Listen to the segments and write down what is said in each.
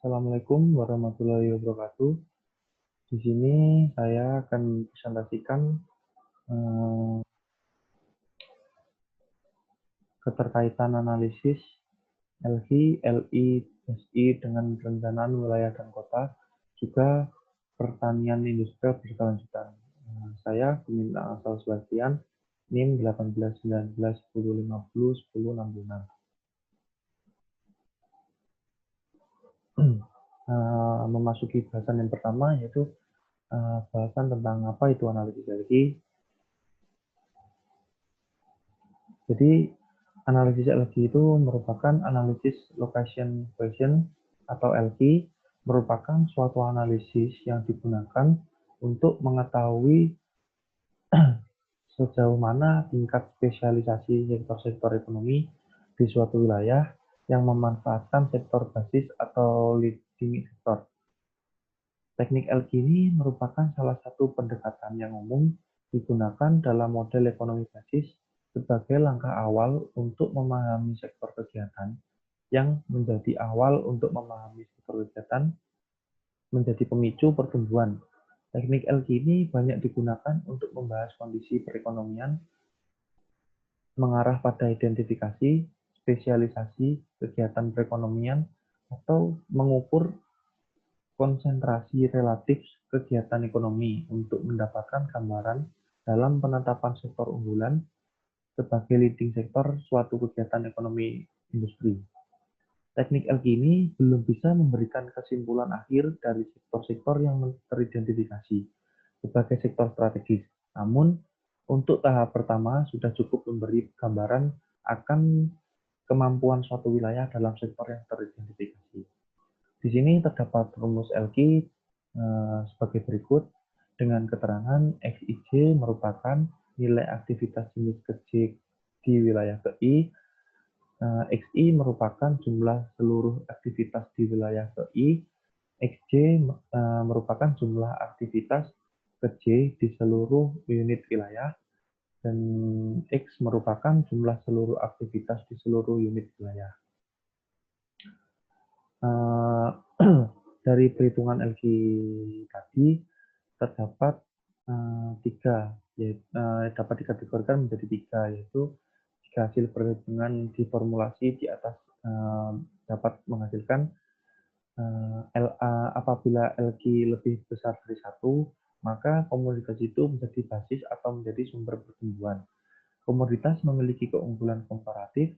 Assalamualaikum warahmatullahi wabarakatuh. Di sini saya akan presentasikan eh, keterkaitan analisis LHI, LI, SI dengan perencanaan wilayah dan kota, juga pertanian industrial berkelanjutan. Saya Gumilang Asal Sebastian, NIM 181910501066. Memasuki bahasan yang pertama, yaitu bahasan tentang apa itu analisis LHI. Jadi analisis LG itu merupakan analisis location question atau LQ, merupakan suatu analisis yang digunakan untuk mengetahui sejauh mana tingkat spesialisasi sektor-sektor ekonomi di suatu wilayah yang memanfaatkan sektor basis atau leading sektor. Teknik LQ ini merupakan salah satu pendekatan yang umum digunakan dalam model ekonomi basis sebagai langkah awal untuk memahami sektor kegiatan yang menjadi awal untuk memahami sektor kegiatan menjadi pemicu pertumbuhan. Teknik LQ ini banyak digunakan untuk membahas kondisi perekonomian, mengarah pada identifikasi, spesialisasi kegiatan perekonomian, atau mengukur konsentrasi relatif kegiatan ekonomi untuk mendapatkan gambaran dalam penetapan sektor unggulan sebagai leading sektor suatu kegiatan ekonomi industri. Teknik LQ ini belum bisa memberikan kesimpulan akhir dari sektor-sektor yang teridentifikasi sebagai sektor strategis. Namun, untuk tahap pertama sudah cukup memberi gambaran akan kemampuan suatu wilayah dalam sektor yang teridentifikasi. Di sini terdapat rumus LQ sebagai berikut dengan keterangan XIJ merupakan nilai aktivitas jenis kerja di wilayah KI, XI merupakan jumlah seluruh aktivitas di wilayah KI, XJ merupakan jumlah aktivitas kerja di seluruh unit wilayah, dan X merupakan jumlah seluruh aktivitas di seluruh unit wilayah. Dari perhitungan LQ tadi terdapat dapat dikategorikan menjadi tiga, yaitu jika hasil perhitungan diformulasi di atas dapat menghasilkan apabila LQ lebih besar dari 1, maka komoditas itu menjadi basis atau menjadi sumber pertumbuhan. Komoditas memiliki keunggulan komparatif,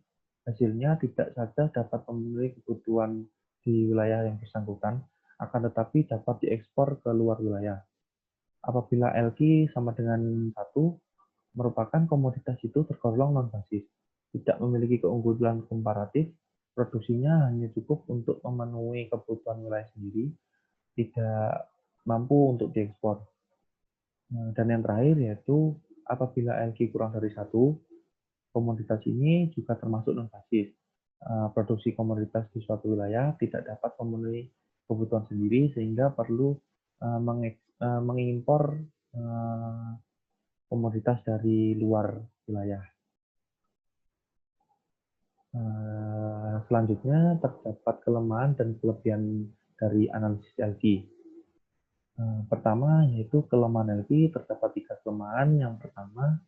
hasilnya tidak saja dapat memenuhi kebutuhan di wilayah yang bersangkutan, akan tetapi dapat diekspor ke luar wilayah. Apabila LQ sama dengan 1, merupakan komoditas itu tergolong non-basis, tidak memiliki keunggulan komparatif, produksinya hanya cukup untuk memenuhi kebutuhan wilayah sendiri, tidak mampu untuk diekspor. Dan yang terakhir yaitu apabila LQ kurang dari 1, komoditas ini juga termasuk non-basis. Produksi komoditas di suatu wilayah tidak dapat memenuhi kebutuhan sendiri sehingga perlu mengimpor komoditas dari luar wilayah. Selanjutnya terdapat kelemahan dan kelebihan dari analisis LQ. Pertama yaitu kelemahan LQ, terdapat 3 kelemahan. Yang pertama,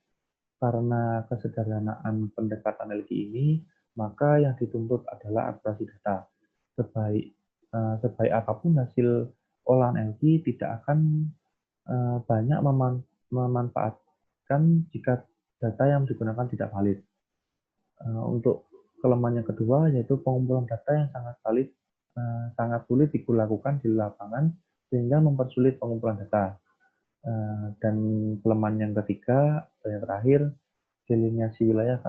karena kesederhanaan pendekatan LQ ini, maka yang dituntut adalah akurasi data. Sebaik apapun hasil olahan LQ tidak akan banyak memanfaatkan jika data yang digunakan tidak valid. Untuk kelemahan yang kedua yaitu pengumpulan data yang sangat sulit dilakukan di lapangan sehingga mempersulit pengumpulan data. Dan kelemahan yang ketiga dan yang terakhir, delineasi wilayah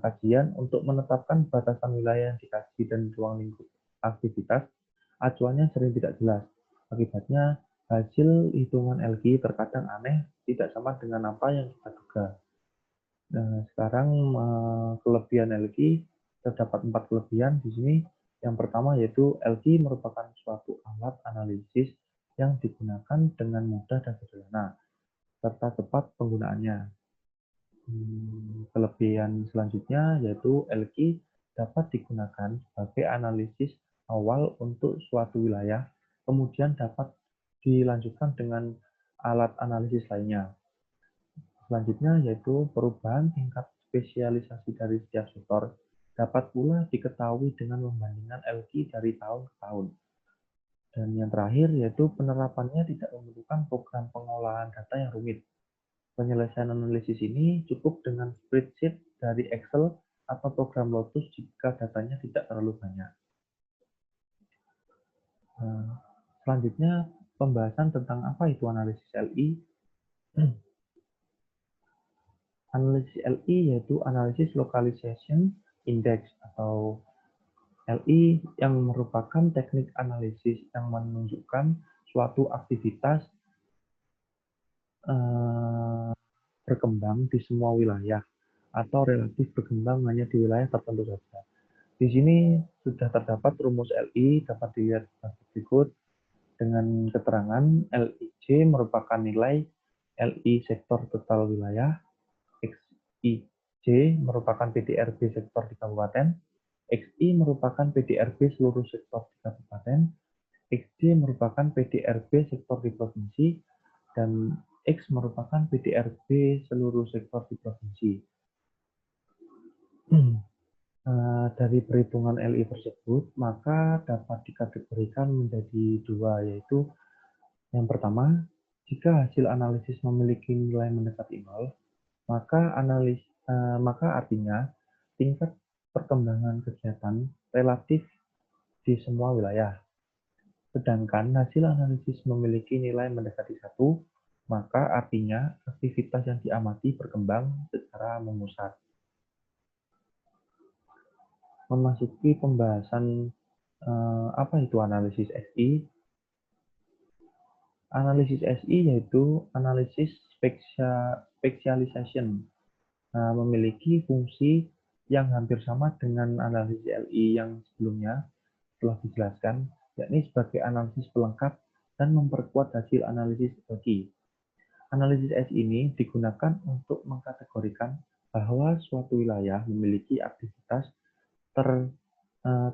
kajian untuk menetapkan batasan wilayah yang dikaji dan ruang lingkup aktivitas, acuannya sering tidak jelas. Akibatnya, hasil hitungan LQ terkadang aneh, tidak sama dengan apa yang kita duga. Sekarang kelebihan LQ, terdapat 4 kelebihan di sini. Yang pertama yaitu LQ merupakan suatu alat analisis yang digunakan dengan mudah dan sederhana, serta cepat penggunaannya. Kelebihan selanjutnya yaitu LQ dapat digunakan sebagai analisis awal untuk suatu wilayah, kemudian dapat dilanjutkan dengan alat analisis lainnya. Selanjutnya yaitu perubahan tingkat spesialisasi dari setiap sektor dapat pula diketahui dengan membandingkan LQ dari tahun ke tahun. Dan yang terakhir yaitu penerapannya tidak memerlukan program pengolahan data yang rumit. Penyelesaian analisis ini cukup dengan spreadsheet dari Excel atau program Lotus jika datanya tidak terlalu banyak. Selanjutnya pembahasan tentang apa itu analisis LI. Analisis LI yaitu Analysis Localization Index atau LI yang merupakan teknik analisis yang menunjukkan suatu aktivitas berkembang di semua wilayah atau relatif berkembang hanya di wilayah tertentu saja. Di sini sudah terdapat rumus LI dapat dilihat berikut dengan keterangan LIJ merupakan nilai LI sektor total wilayah, XIJ merupakan PDRB sektor di kabupaten, XI merupakan PDRB seluruh sektor di kabupaten, XD merupakan PDRB sektor di provinsi, dan X merupakan PDRB seluruh sektor di provinsi. Dari perhitungan LI tersebut, maka dapat dikategorikan menjadi dua, yaitu yang pertama, jika hasil analisis memiliki nilai mendekati 0, maka artinya tingkat perkembangan kegiatan relatif di semua wilayah. Sedangkan hasil analisis memiliki nilai mendekati 1, maka artinya aktivitas yang diamati berkembang secara memusat. Memasuki pembahasan apa itu analisis SI. Analisis SI yaitu analisis specialization, memiliki fungsi yang hampir sama dengan analisis LI yang sebelumnya telah dijelaskan, yakni sebagai analisis pelengkap dan memperkuat hasil analisis LI. Analisis SI ini digunakan untuk mengkategorikan bahwa suatu wilayah memiliki aktivitas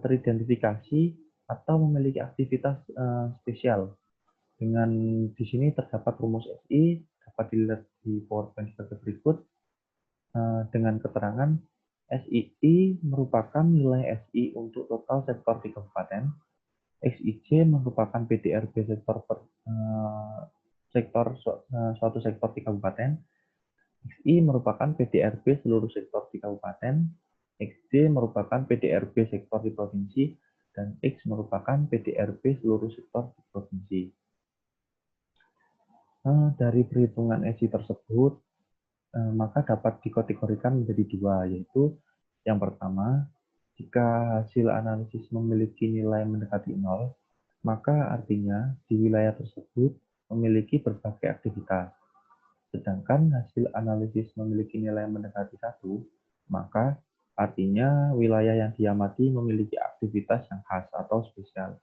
teridentifikasi atau memiliki aktivitas spesial. Dengan di sini terdapat rumus SI, dapat dilihat di PowerPoint sebagai berikut, dengan keterangan SII merupakan nilai SI untuk total sektor di kabupaten, XIJ merupakan PDRB suatu sektor di kabupaten, XI merupakan PDRB seluruh sektor di kabupaten, XD merupakan PDRB sektor di provinsi, dan X merupakan PDRB seluruh sektor di provinsi. Dari perhitungan SI tersebut, maka dapat dikategorikan menjadi dua, yaitu yang pertama, jika hasil analisis memiliki nilai mendekati 0, maka artinya di wilayah tersebut memiliki berbagai aktivitas. Sedangkan hasil analisis memiliki nilai mendekati 1, maka artinya wilayah yang diamati memiliki aktivitas yang khas atau spesial.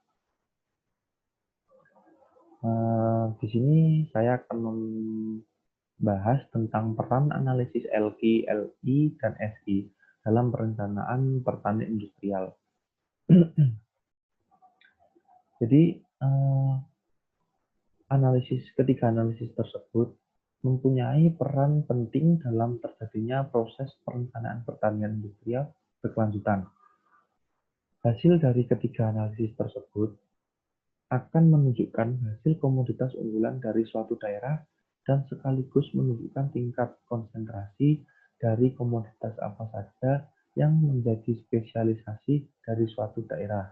Di sini saya akan membahas tentang peran analisis LQ, LI, dan SI dalam perencanaan pertanian industrial. Jadi, ketiga analisis tersebut mempunyai peran penting dalam terjadinya proses perencanaan pertanian industrial berkelanjutan. Hasil dari ketiga analisis tersebut akan menunjukkan hasil komoditas unggulan dari suatu daerah dan sekaligus menunjukkan tingkat konsentrasi dari komoditas apa saja yang menjadi spesialisasi dari suatu daerah.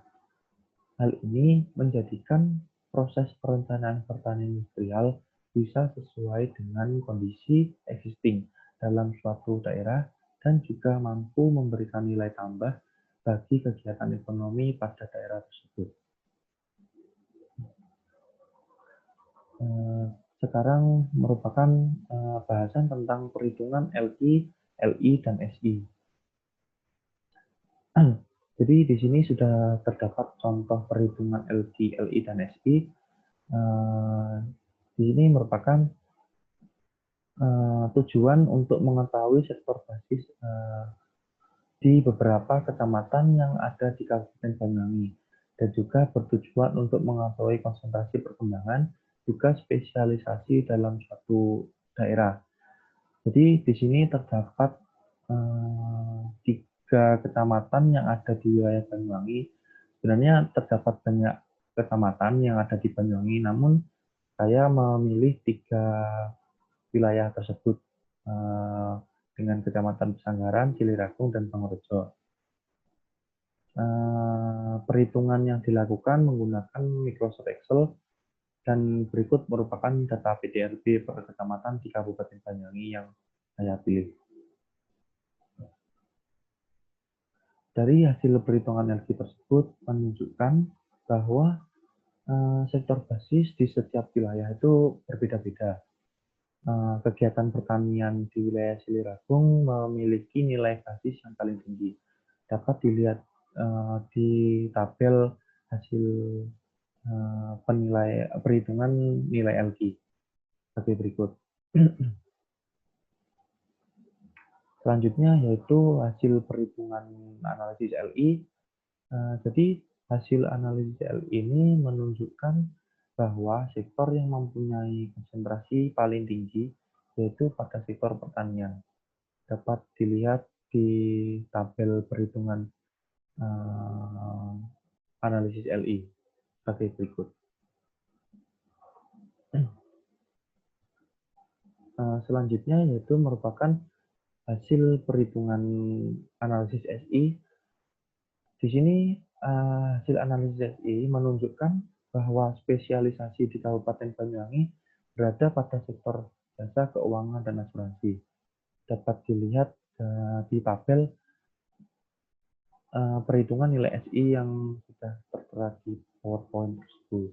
Hal ini menjadikan proses perencanaan pertanian industrial bisa sesuai dengan kondisi existing dalam suatu daerah dan juga mampu memberikan nilai tambah bagi kegiatan ekonomi pada daerah tersebut. Sekarang merupakan bahasan tentang perhitungan LI, LI, dan SI. Jadi di sini sudah terdapat contoh perhitungan LQ, LI, dan SI. Di sini merupakan tujuan untuk mengetahui sektor basis di beberapa kecamatan yang ada di Kabupaten Banyuwangi. dan juga bertujuan untuk mengetahui konsentrasi perkembangan, juga spesialisasi dalam suatu daerah. Jadi di sini terdapat 3 kecamatan yang ada di wilayah Banyuwangi. Sebenarnya terdapat banyak kecamatan yang ada di Banyuwangi, namun saya memilih 3 wilayah tersebut dengan Kecamatan Pesanggaran, Ciliragung, dan Pangurajo. Perhitungan yang dilakukan menggunakan Microsoft Excel dan berikut merupakan data PDRB per kecamatan di Kabupaten Banyuwangi yang saya pilih. Dari hasil perhitungan LG tersebut menunjukkan bahwa sektor basis di setiap wilayah itu berbeda-beda. Kegiatan pertanian di wilayah Ciliragung memiliki nilai basis yang paling tinggi. Dapat dilihat di tabel hasil perhitungan nilai LG sebagai berikut. Selanjutnya yaitu hasil perhitungan analisis LI. Jadi hasil analisis LI ini menunjukkan bahwa sektor yang mempunyai konsentrasi paling tinggi yaitu pada sektor pertanian. Dapat dilihat di tabel perhitungan analisis LI sebagai berikut. Selanjutnya yaitu merupakan hasil perhitungan analisis SI. Di sini hasil analisis SI menunjukkan bahwa spesialisasi di Kabupaten Banyuwangi berada pada sektor jasa keuangan dan asuransi. Dapat dilihat di tabel perhitungan nilai SI yang sudah tertera di PowerPoint tersebut.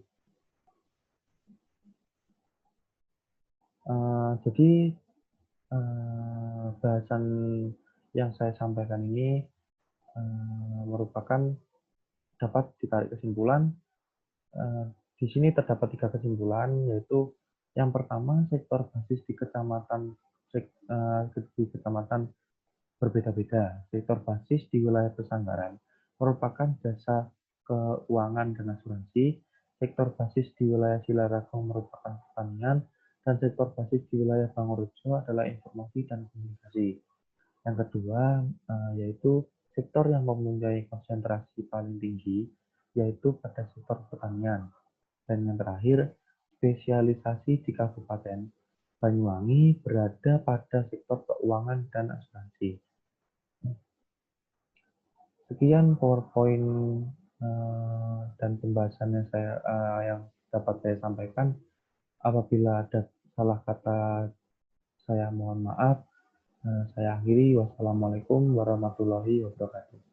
Jadi bahasan yang saya sampaikan ini merupakan dapat ditarik kesimpulan. Di sini terdapat 3 kesimpulan, yaitu yang pertama, sektor basis di kecamatan berbeda-beda. Sektor basis di wilayah Pesanggaran merupakan jasa keuangan dan asuransi. Sektor basis di wilayah Ciliragung merupakan pertanian, dan sektor basis di wilayah Pangurajo adalah informasi dan komunikasi. Yang kedua, yaitu sektor yang mempunyai konsentrasi paling tinggi, yaitu pada sektor pertanian. Dan yang terakhir, spesialisasi di Kabupaten Banyuwangi berada pada sektor keuangan dan asuransi. Sekian PowerPoint dan pembahasan yang dapat saya sampaikan. Apabila ada salah kata, saya mohon maaf. Saya akhiri. Wassalamualaikum warahmatullahi wabarakatuh.